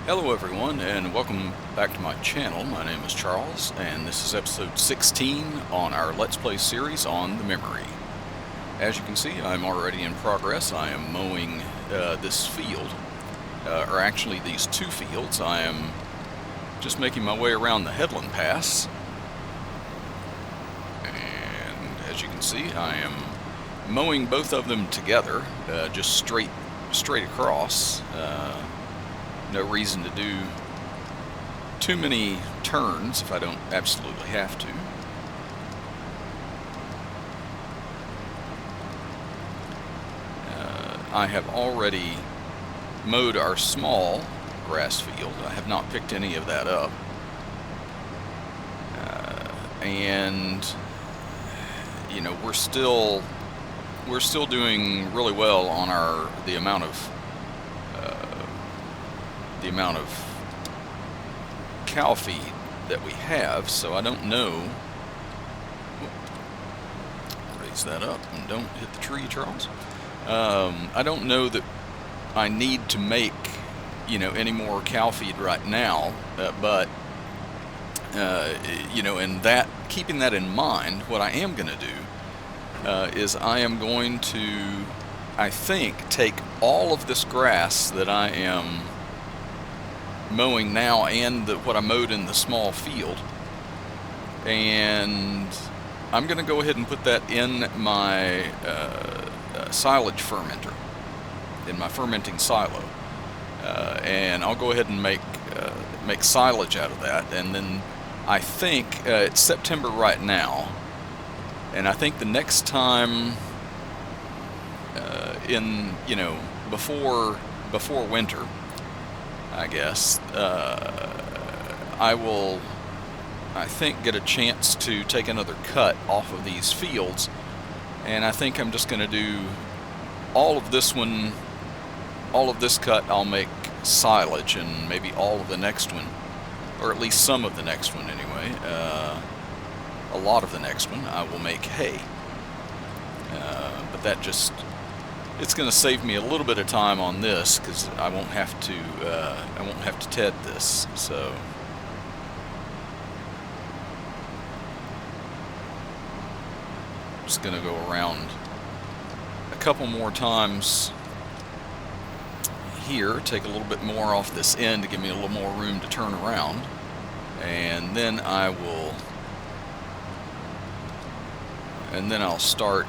Hello everyone, and welcome back to my channel. My name is Charles, and this is episode 16 on our Let's Play series on the memory. As you can see, I'm already in progress. I am mowing this field, or actually these two fields. I am just making my way around the Headland Pass. And as you can see, I am mowing both of them together, just straight across. No reason to do too many turns if I don't absolutely have to. I have already mowed our small grass field. I have not picked any of that up. And you know, we're still doing really well on the amount of cow feed that we have, so I don't know. Raise that up and don't hit the tree, Charles. I don't know that I need to make, you know, any more cow feed right now, but you know, and that, keeping that in mind, what I am going to do is I am going to, I think, take all of this grass that I am mowing now and what I mowed in the small field, and I'm going to go ahead and put that in my silage fermenter, in my fermenting silo, and I'll go ahead and make silage out of that. And then I think it's September right now, and I think the next time in, you know, before winter, I guess, I will, I think, get a chance to take another cut off of these fields, and I think I'm just going to do all of this one, all of this cut I'll make silage, and maybe all of the next one, or at least some of the next one anyway, a lot of the next one I will make hay, but that just, it's going to save me a little bit of time on this, because I won't have to ted this. So I'm just going to go around a couple more times here, take a little bit more off this end to give me a little more room to turn around, and then I'll start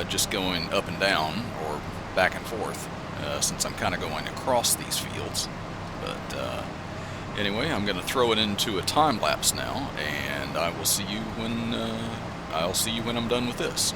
just going up and down, or back and forth, since I'm kind of going across these fields. But anyway, I'm going to throw it into a time lapse now, and I will see you when I'm done with this.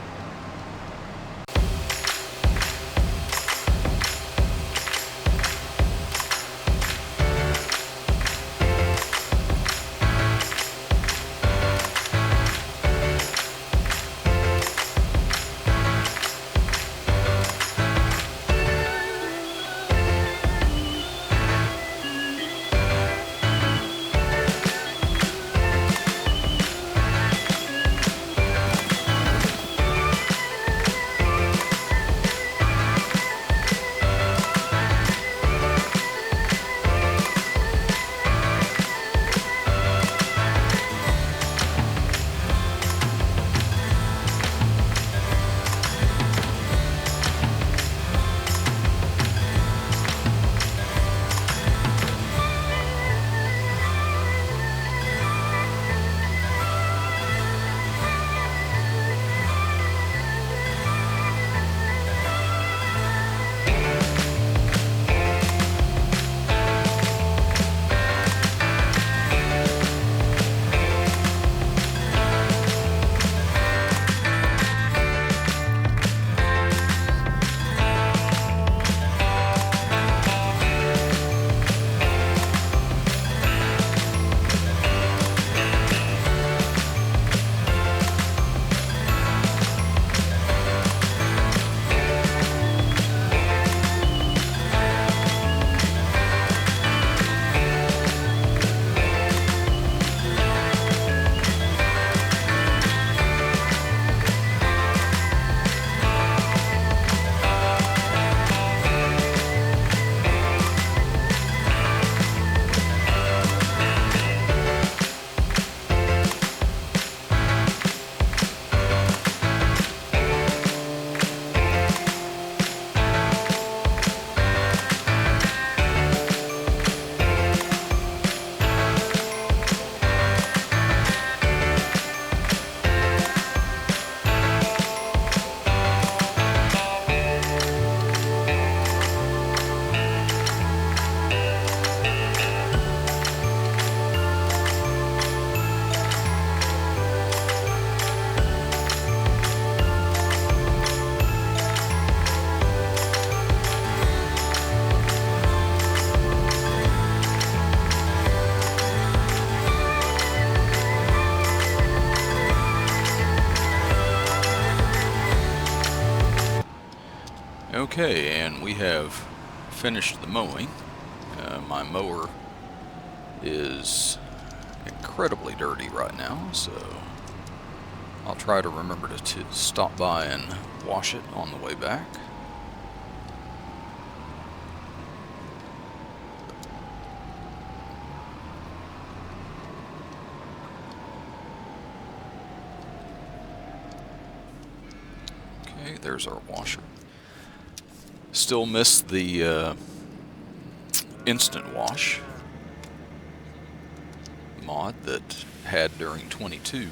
Okay, and we have finished the mowing. My mower is incredibly dirty right now, so I'll try to remember to stop by and wash it on the way back. Okay, there's our washer. Still miss the instant wash mod that had during 22.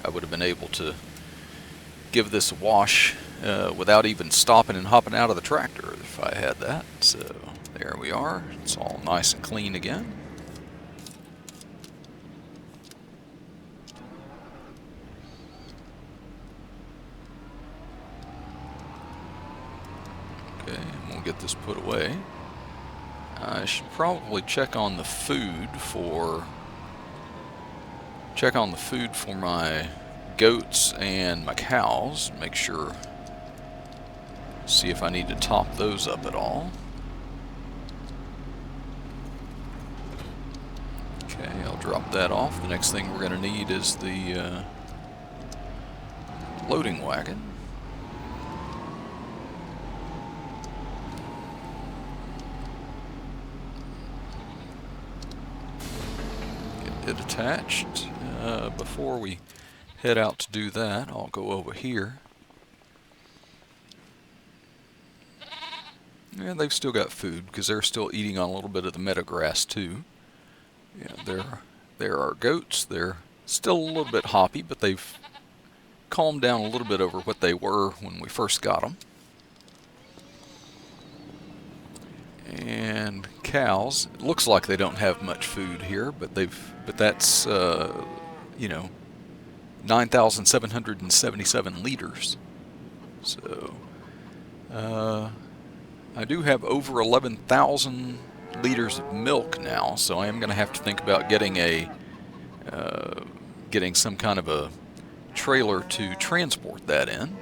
I would have been able to give this a wash without even stopping and hopping out of the tractor if I had that. So there we are. It's all nice and clean again. Okay, and we'll get this put away. I should probably check on the food for my goats and my cows. Make sure, see if I need to top those up at all. Okay, I'll drop that off. The next thing we're going to need is the loading wagon. Get it attached. Before we head out to do that, I'll go over here. And they've still got food because they're still eating on a little bit of the meadow grass too. Yeah, there are goats. They're still a little bit hoppy, but they've calmed down a little bit over what they were when we first got them. And cows, it looks like they don't have much food here, but that's you know, 9,777 liters. So I do have over 11,000 liters of milk now, so I am going to have to think about getting getting some kind of a trailer to transport that in.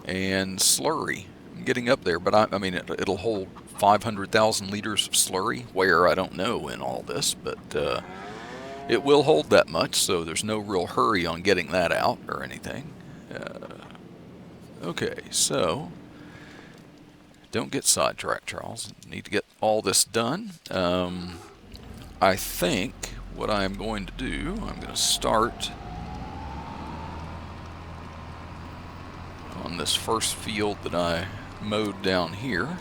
And slurry, I'm getting up there, but I mean it'll hold 500,000 liters of slurry, where I don't know in all this, but it will hold that much, so there's no real hurry on getting that out or anything. Okay, so don't get sidetracked, Charles. Need to get all this done. I think what I'm going to do, I'm going to start on this first field that I mowed down here.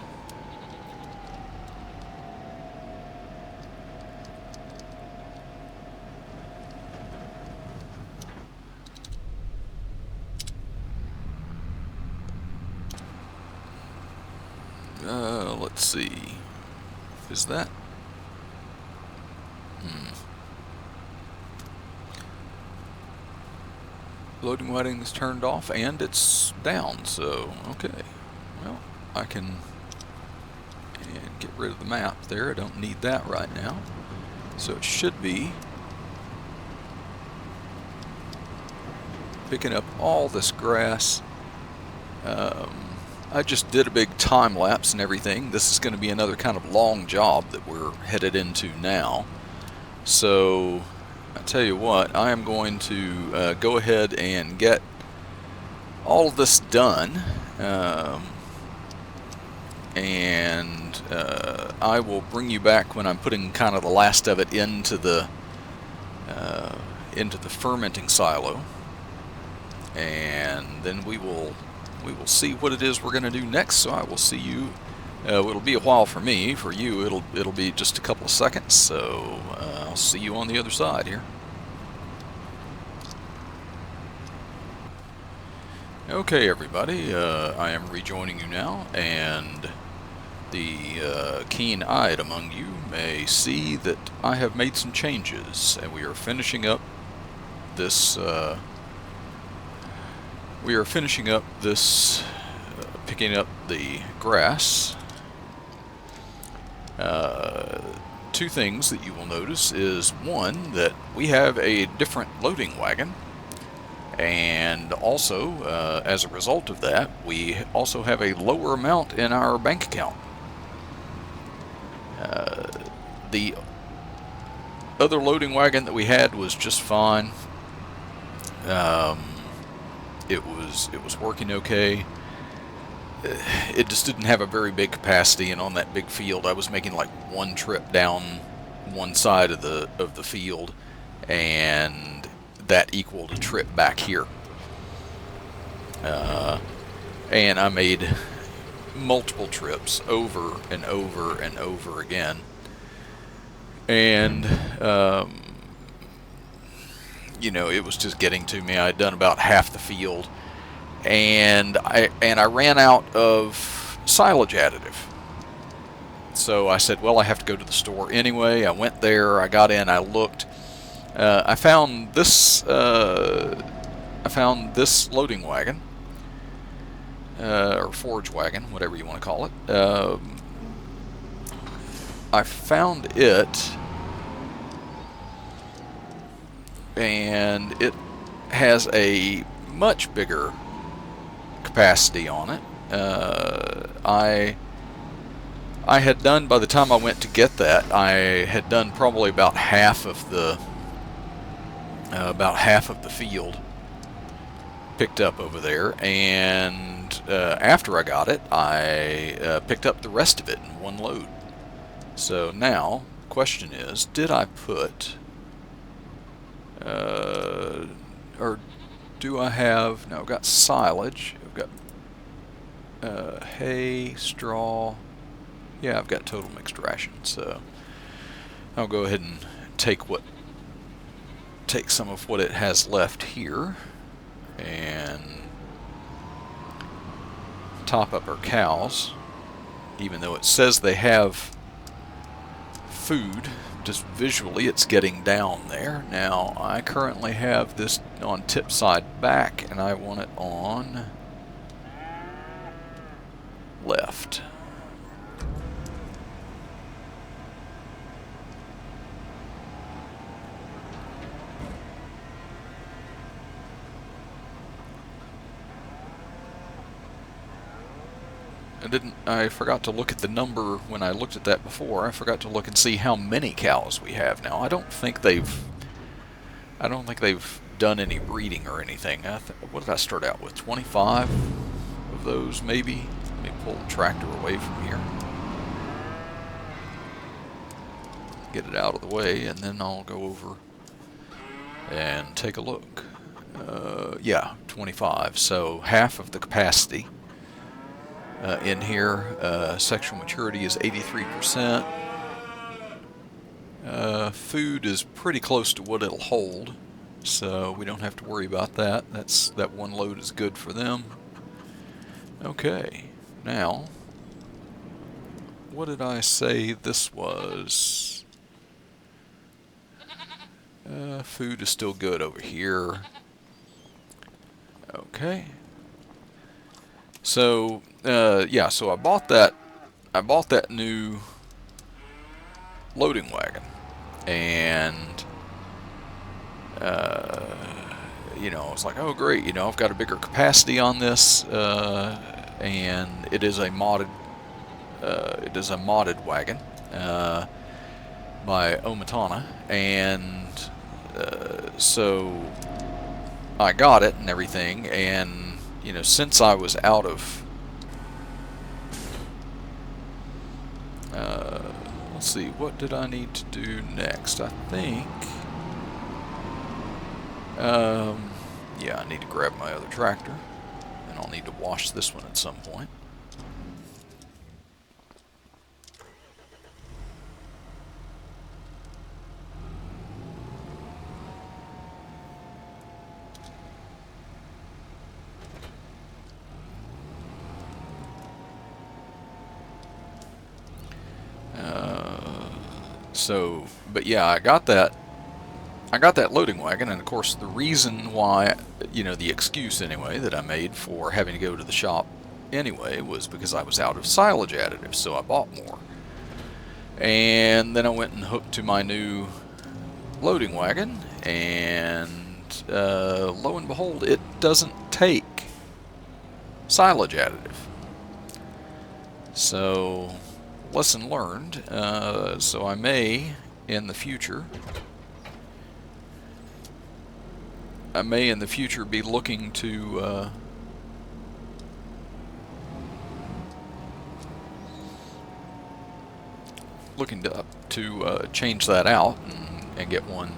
Let's see. Is that? Loading wagon is turned off and it's down, so okay. Well, I can get rid of the map there. I don't need that right now. So it should be picking up all this grass. I just did a big time lapse and everything. This is going to be another kind of long job that we're headed into now. So I tell you what, I am going to go ahead and get all of this done, and I will bring you back when I'm putting kind of the last of it into the fermenting silo, and then we will see what it is we're going to do next. So I will see you. It'll be a while for me. For you, it'll be just a couple of seconds. So I'll see you on the other side here. Okay, everybody. I am rejoining you now, and the keen-eyed among you may see that I have made some changes, and we are finishing up this. Picking up the grass. Two things that you will notice is, one, that we have a different loading wagon. And also, as a result of that, we also have a lower amount in our bank account. The other loading wagon that we had was just fine. It was working okay. It just didn't have a very big capacity, and on that big field, I was making like one trip down one side of the field, and that equaled a trip back here. And I made multiple trips over and over and over again, and you know, it was just getting to me. I'd done about half the field, and I ran out of silage additive. So I said, well, I have to go to the store anyway. I went there, I got in, I looked. I found this loading wagon, or forage wagon, whatever you want to call it. I found it, and it has a much bigger capacity on it. I had done, by the time I went to get that, I had done probably about half of the field picked up over there, and after I got it, I picked up the rest of it in one load. So now, the question is, did I put, or do I have, no, I've got silage, I've got hay, straw, yeah, I've got total mixed ration, so I'll go ahead and take some of what it has left here and top up our cows, even though it says they have food. Just visually it's getting down there. Now I currently have this on tip side back, and I want it on left. I forgot to look at the number when I looked at that before. I forgot to look and see how many cows we have now. I don't think they've done any breeding or anything. What did I start out with? 25 of those, maybe? Let me pull the tractor away from here. Get it out of the way, and then I'll go over and take a look. Yeah, 25. So half of the capacity. In here, sexual maturity is 83%. Food is pretty close to what it'll hold, so we don't have to worry about that. That one load is good for them. Okay, now, what did I say this was? Food is still good over here. Okay. So yeah, so I bought that new loading wagon, and you know, I was like, oh great, you know, I've got a bigger capacity on this, and it is a modded wagon by Omatana, and so I got it and everything, and you know, since I was out of, let's see, what did I need to do next? I think, yeah, I need to grab my other tractor, and I'll need to wash this one at some point. So, but yeah, I got that loading wagon, and of course the reason why, you know, the excuse anyway that I made for having to go to the shop anyway was because I was out of silage additives, so I bought more. And then I went and hooked to my new loading wagon, and lo and behold, it doesn't take silage additive. So, lesson learned. So I may, in the future, be looking to change that out and get one.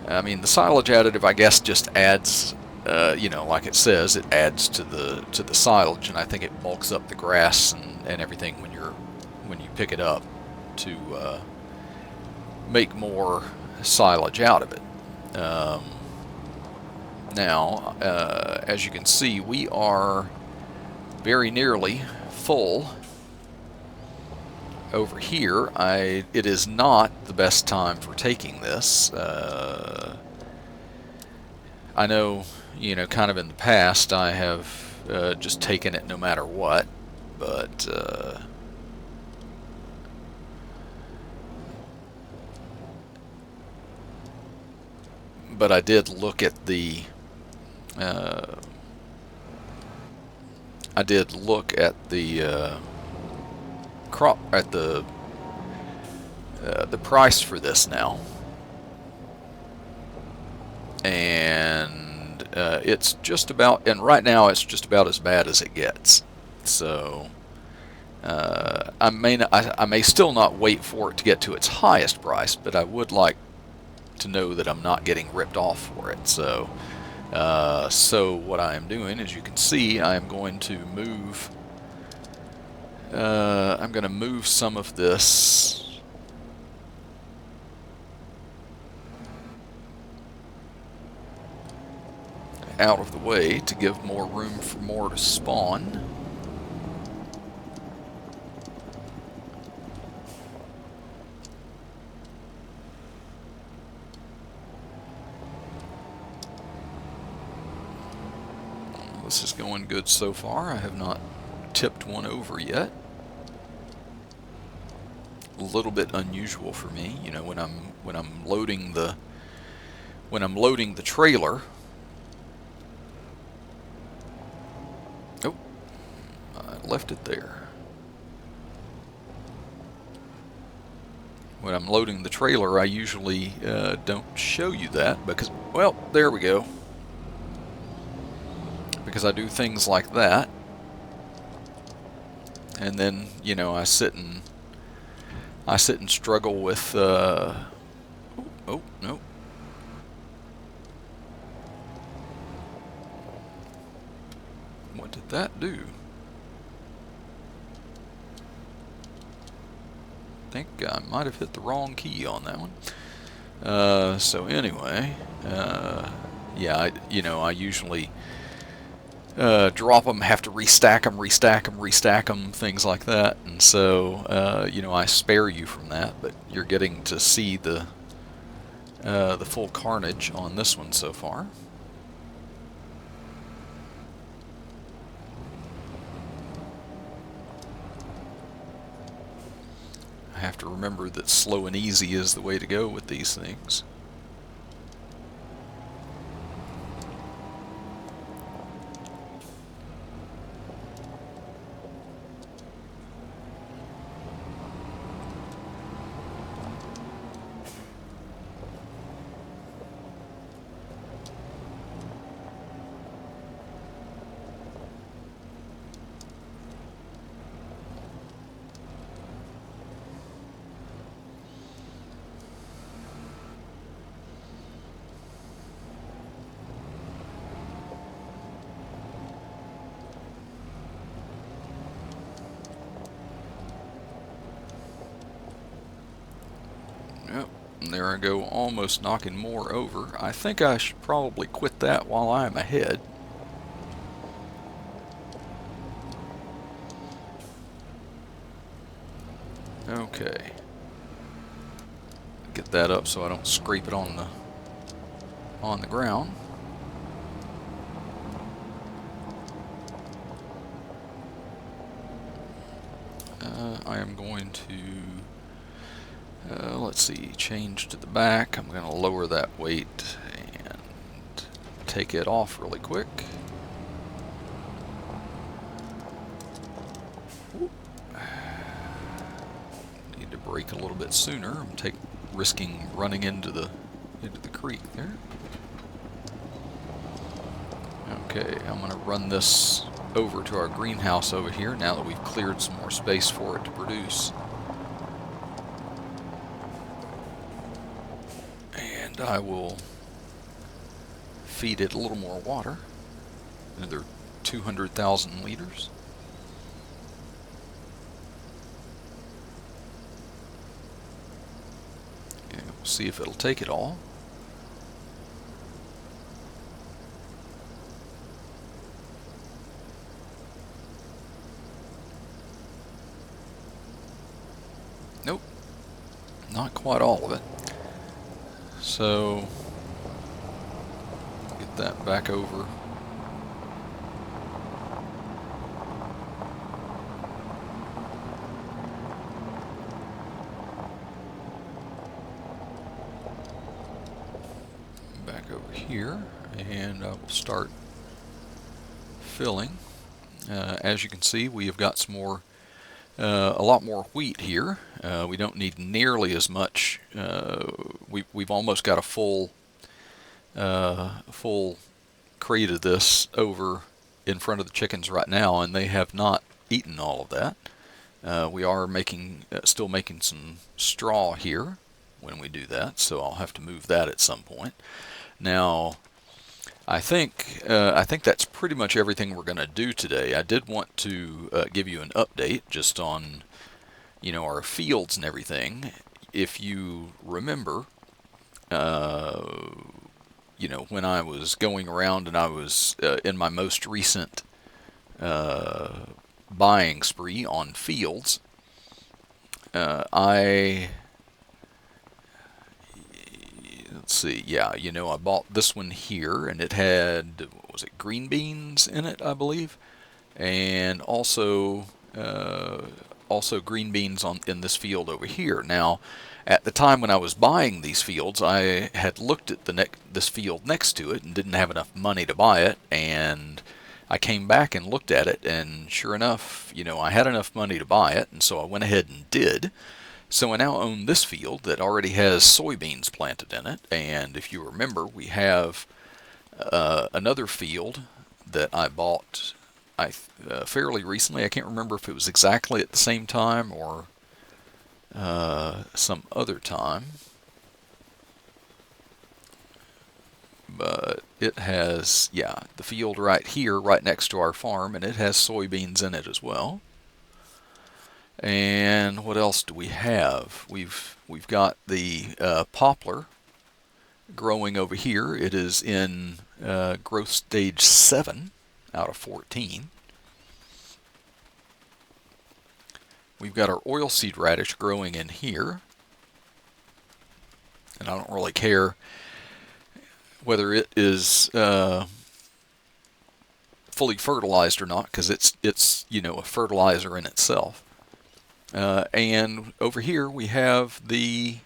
I mean, the silage additive, I guess, just adds, like it says, it adds to the silage, and I think it bulks up the grass and everything when you pick it up to make more silage out of it. Now, as you can see, we are very nearly full. Over here, it is not the best time for taking this. I know, kind of in the past, I have just taken it no matter what, but I did look at the crop at the price for this now, and it's just about, and right now it's just about as bad as it gets. So I may still not wait for it to get to its highest price, but I would like to know that I'm not getting ripped off for it. So what I am doing, as you can see, I am going to move. I'm going to move some of this out of the way to give more room for more to spawn. This is going good so far. I have not tipped one over yet. A little bit unusual for me, when I'm loading the trailer. Oh, I left it there. When I'm loading the trailer, I usually don't show you that because, well, there we go. Because I do things like that, and then I sit and struggle with. Oh no! What did that do? I think I might have hit the wrong key on that one. So anyway, yeah, I usually. Drop them, have to restack them, things like that, and so I spare you from that, but you're getting to see the full carnage on this one so far. I have to remember that slow and easy is the way to go with these things. Yep, and there I go, almost knocking more over. I think I should probably quit that while I'm ahead. Okay. Get that up so I don't scrape it on the ground. I am going to let's see, change to the back. I'm going to lower that weight, and take it off really quick. Need to brake a little bit sooner. I'm risking running into the creek there. Okay, I'm going to run this over to our greenhouse over here now that we've cleared some more space for it to produce. And I will feed it a little more water, another 200,000 liters. And we'll see if it'll take it all. Nope, not quite all of it. So, get that back over. Back over here, and I will start filling. As you can see, we have got some more, a lot more wheat here. We don't need nearly as much. We've almost got a full crate of this over in front of the chickens right now, and they have not eaten all of that. We are still making some straw here when we do that, so I'll have to move that at some point. Now, I think that's pretty much everything we're going to do today. I did want to give you an update just on, you know, our fields and everything. If you remember, you know, when I was going around and I was in my most recent buying spree on fields, let's see, yeah, you know, I bought this one here, and it had, was it green beans in it, I believe, and also green beans in this field over here. Now, at the time when I was buying these fields, I had looked at this field next to it and didn't have enough money to buy it, and I came back and looked at it, and sure enough, you know, I had enough money to buy it, and so I went ahead and did. So I now own this field that already has soybeans planted in it, and if you remember, we have another field that I bought fairly recently. I can't remember if it was exactly at the same time or some other time, but it has, yeah, the field right here, right next to our farm, and it has soybeans in it as well. And what else do we have? We've got the poplar growing over here. It is in growth stage 7 out of 14. We've got our oilseed radish growing in here, and I don't really care whether it is fully fertilized or not, because it's you know, a fertilizer in itself. And over here we have the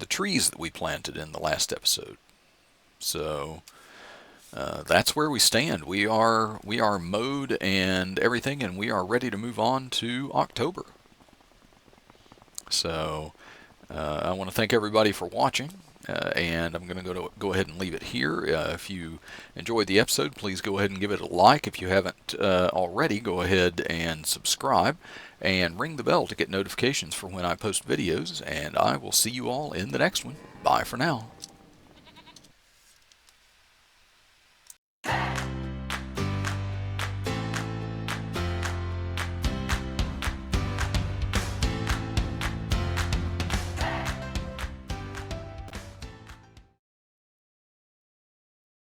trees that we planted in the last episode. So that's where we stand. We are mowed and everything, and we are ready to move on to October. So I want to thank everybody for watching. And I'm going to go ahead and leave it here. If you enjoyed the episode, please go ahead and give it a like. If you haven't already, go ahead and subscribe and ring the bell to get notifications for when I post videos. And I will see you all in the next one. Bye for now.